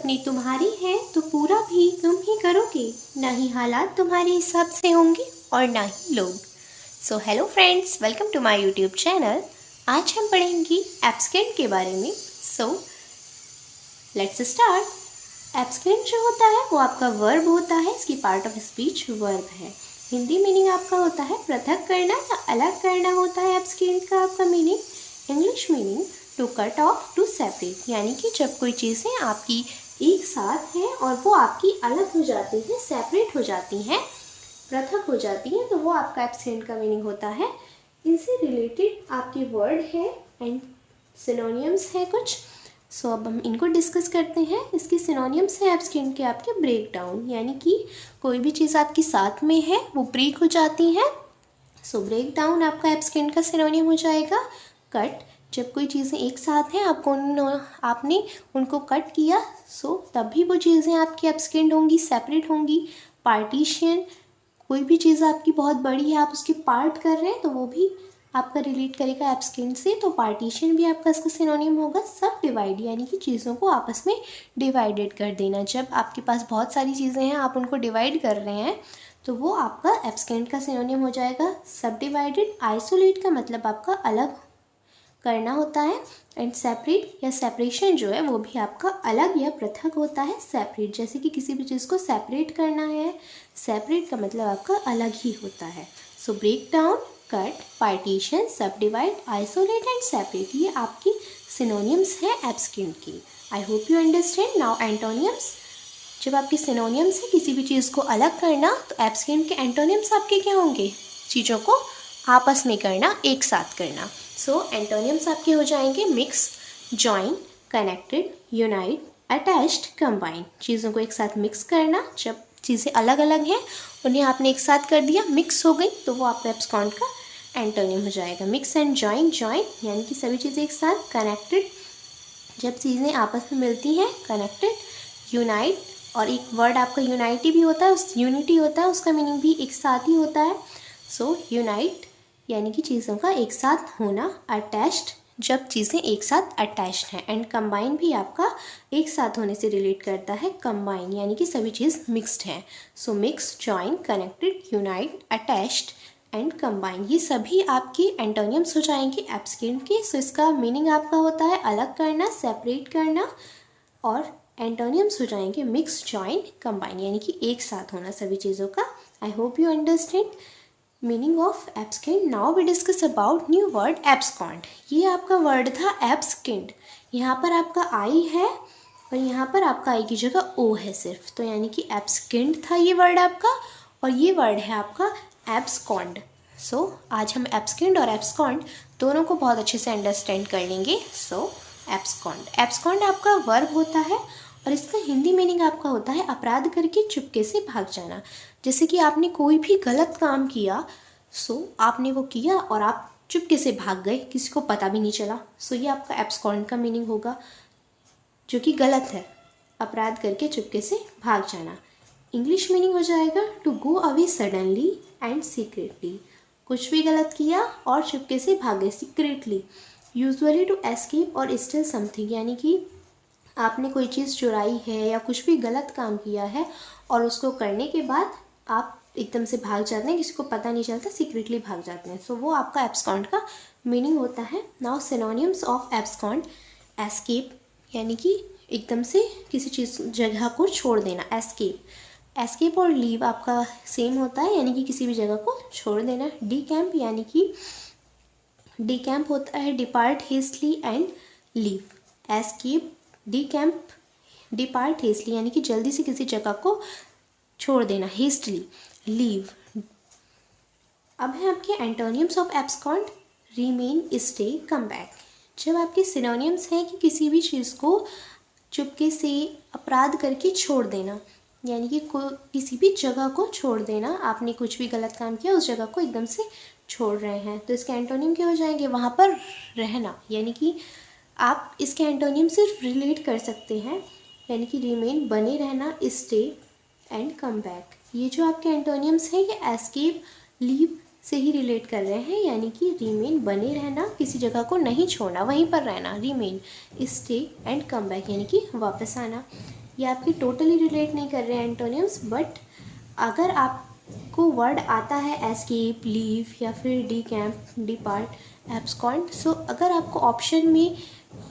अपनी तुम्हारी है तो पूरा भी तुम ही करोगे, ना ही हालात तुम्हारे हिसाब से होंगे और ना ही लोग। So hello friends, welcome to my YouTube channel. आज हम पढ़ेंगे एब्सकेंड के बारे में। So let's start. एब्सकेंड जो होता है वो आपका वर्ब होता है, इसकी पार्ट ऑफ स्पीच वर्ब है। हिंदी मीनिंग आपका होता है पृथक करना या अलग करना होता है एब्सकेंड का आपका meaning. English meaning to cut off, to separate, यानी कि जब कोई चीज़ें आपकी एक साथ हैं और वो आपकी अलग हो जाती हैं, सेपरेट हो जाती हैं, पृथक हो जाती हैं, तो वो आपका एब्सेंट का मीनिंग होता है। इनसे रिलेटेड आपके वर्ड है एंड सिनोनियम्स है कुछ। सो अब हम इनको डिस्कस करते हैं। इसके सिनोनियम्स है एब्सेंट के आपके ब्रेक डाउन, यानी कि कोई भी चीज़ आपकी साथ में है वो ब्रेक हो जाती है। सो ब्रेक डाउन आपका एब्सेंट का सिनोनियम हो जाएगा। कट, जब कोई चीज़ें एक साथ हैं आपने उनको कट किया, सो तभी वो चीज़ें आपकी एब्सेंट होंगी, सेपरेट होंगी। पार्टीशन, कोई भी चीज़ आपकी बहुत बड़ी है, आप उसके पार्ट कर रहे हैं तो वो भी आपका रिलेट करेगा एब्सेंट से, तो पार्टीशन भी आपका इसका सिनोनिम होगा। सब डिवाइड, यानी कि चीज़ों को आपस में डिवाइडेड कर देना। जब आपके पास बहुत सारी चीज़ें हैं, आप उनको डिवाइड कर रहे हैं, तो वो आपका एब्सेंट का सिनोनिम हो जाएगा। सब डिवाइडेड। आइसोलेट का मतलब आपका अलग करना होता है, एंड सेपरेट या सेपरेशन जो है वो भी आपका अलग या पृथक होता है। सेपरेट, जैसे कि किसी भी चीज़ को सेपरेट करना है, सेपरेट का मतलब आपका अलग ही होता है। So break down, cut, partition, सब डिवाइड, आइसोलेट एंड सेपरेट, ये आपकी सिनोनियम्स हैं एब्सेंट की। आई होप यू अंडरस्टैंड। नाउ एंटोनियम्स। जब आपके सिनोनियम्स है किसी भी चीज़ को अलग करना, तो एब्सेंट के एंटोनियम्स आपके क्या होंगे? चीज़ों को आपस में करना, एक साथ करना। सो एंटोनियम्स आपके हो जाएंगे mix, join, connected, unite, attached, combine. चीज़ों को एक साथ मिक्स करना, जब चीज़ें अलग अलग हैं उन्हें आपने एक साथ कर दिया, मिक्स हो गई, तो वो आपका एब्सेंट का एंटोनियम हो जाएगा। मिक्स एंड जॉइन, जॉइन यानी कि सभी चीज़ें एक साथ। कनेक्टेड, जब चीज़ें आपस में मिलती हैं, कनेक्टेड। यूनाइट, और एक वर्ड आपका यूनाइटी भी होता है, उस यूनिटी होता है, उसका मीनिंग भी एक साथ ही होता है। सो यूनाइट यानी कि चीज़ों का एक साथ होना। अटैच्ड, जब चीज़ें एक साथ अटैच्ड हैं। एंड कंबाइन भी आपका एक साथ होने से रिलेट करता है। कंबाइन यानी कि सभी चीज़ मिक्स्ड हैं। सो mix, join, connected, unite, attached and combine, ये सभी आपके एंटोनियम्स हो जाएंगे एब्सेंट के। सो इसका मीनिंग आपका होता है अलग करना, सेपरेट करना, और एंटोनियम्स हो जाएंगे मिक्स, जॉइन, कंबाइन, यानी कि एक साथ होना सभी चीज़ों का। I hope you understand meaning of absent. Now we discuss about new word abscond. ये आपका वर्ड था एब्सेंट। यहाँ पर आपका आई है और यहाँ पर आपका आई की जगह ओ है सिर्फ, तो यानी कि एब्सेंट था ये वर्ड आपका, और ये वर्ड है आपका एब्सकॉन्ड। सो आज हम एब्सेंट और एब्सकॉन्ड दोनों को बहुत अच्छे से अंडरस्टैंड कर लेंगे। सो एब्सकॉन्ड, एब्सकॉन्ड आपका वर्ब होता है और इसका हिंदी मीनिंग आपका होता है अपराध करके चुपके से भाग जाना। जैसे कि आपने कोई भी गलत काम किया, सो आपने वो किया और आप चुपके से भाग गए, किसी को पता भी नहीं चला, सो ये आपका एब्सकॉन्ड का मीनिंग होगा, जो कि गलत है। अपराध करके चुपके से भाग जाना। इंग्लिश मीनिंग हो जाएगा to go away suddenly and secretly. कुछ भी गलत किया और चुपके से भागे, सीक्रेटली। यूजुअली टू एस्केप और स्टिल समथिंग, यानी कि आपने कोई चीज़ चुराई है या कुछ भी गलत काम किया है और उसको करने के बाद आप एकदम से भाग जाते हैं, किसी को पता नहीं चलता, सीक्रेटली भाग जाते हैं। सो वो आपका एब्सेंट का मीनिंग होता है। Now synonyms of absent. Escape, यानी कि एकदम से किसी चीज़ जगह को छोड़ देना, एस्केप। एस्केप और लीव आपका सेम होता है, यानी कि किसी भी जगह को छोड़ देना। डीकैम्प, यानी कि डीकैम्प होता है depart hastily and leave. Escape, decamp, depart hastily, यानी कि जल्दी से किसी जगह को छोड़ देना, हेस्टली। लीव। अब है आपके एंटोनियम्स of absent. Remain, stay, come back. जब आपके सिनोनियम्स हैं कि किसी भी चीज़ को चुपके से अपराध करके छोड़ देना, यानी कि किसी भी जगह को छोड़ देना, आपने कुछ भी गलत काम किया उस जगह को एकदम से छोड़ रहे हैं, तो इसके एंटोनियम क्या हो जाएंगे? वहाँ पर रहना, यानी कि आप इसके एंटोनियम सिर्फ रिलेट कर सकते हैं, यानी कि रिमेन, बने रहना, स्टे एंड कम बैक। ये जो आपके एंटोनियम्स हैं ये एस्केप, लीव से ही रिलेट कर रहे हैं, यानी कि रिमेन, बने रहना, किसी जगह को नहीं छोड़ना, वहीं पर रहना, remain. Stay and come back, यानी कि वापस आना। ये आपकी टोटली रिलेट नहीं कर रहे हैं एंटोनिम्स, बट अगर आपको वर्ड आता है एस्केप, लीव या फिर डीकैम्प, डिपार्ट, एब्सकॉन्ड, सो अगर आपको ऑप्शन में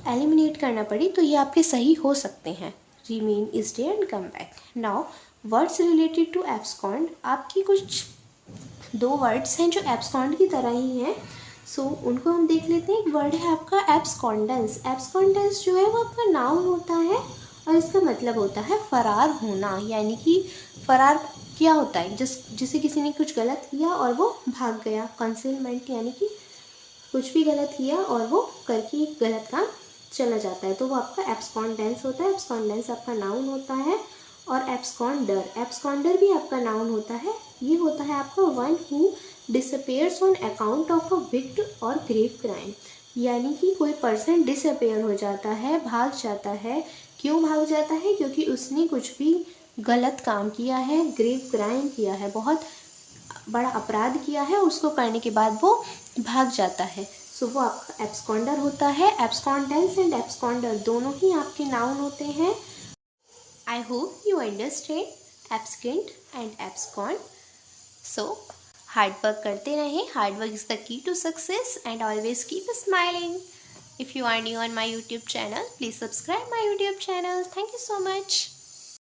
एलिमिनेट करना पड़े तो ये आपके सही हो सकते हैं, remain, stay and come back. Now words related to abscond, आपकी कुछ 2 वर्ड्स हैं जो एब्सकॉन्ड की तरह ही हैं, सो उनको हम देख लेते हैं। एक वर्ड है आपका एब्सकॉन्डेंस। एब्सकॉन्डेंस जो है वो आपका नाउन होता है और इसका मतलब होता है फरार होना, यानी कि फरार क्या होता है, जिसे किसी ने कुछ गलत किया और वो भाग गया। कंसीलमेंट यानी कि कुछ भी गलत किया और वो करके एक गलत काम चला जाता है, तो वो आपका एब्सकॉन्डेंस होता है। एब्सकॉन्डेंस आपका नाउन होता है। और एब्सकॉन्डर, एब्सकॉन्डर भी आपका नाउन होता है। ये होता है आपका one who disappears on account of a wicked और ग्रेव क्राइम, यानी कि कोई पर्सन डिसअपेयर हो जाता है, भाग जाता है। क्यों भाग जाता है? क्योंकि उसने कुछ भी गलत काम किया है, ग्रेव क्राइम किया है, बहुत बड़ा अपराध किया है, उसको करने के बाद वो भाग जाता है, सो वो आपका एब्सकॉन्डर होता है। एब्सकॉन्डेंस एंड एब्सकॉन्डर दोनों ही आपके नाउन होते हैं। I hope you understand abscond and abscond. So, hard work करते रहें. Hard work is the key to success and always keep smiling. If you are new on my YouTube channel, please subscribe my YouTube channel. Thank you so much.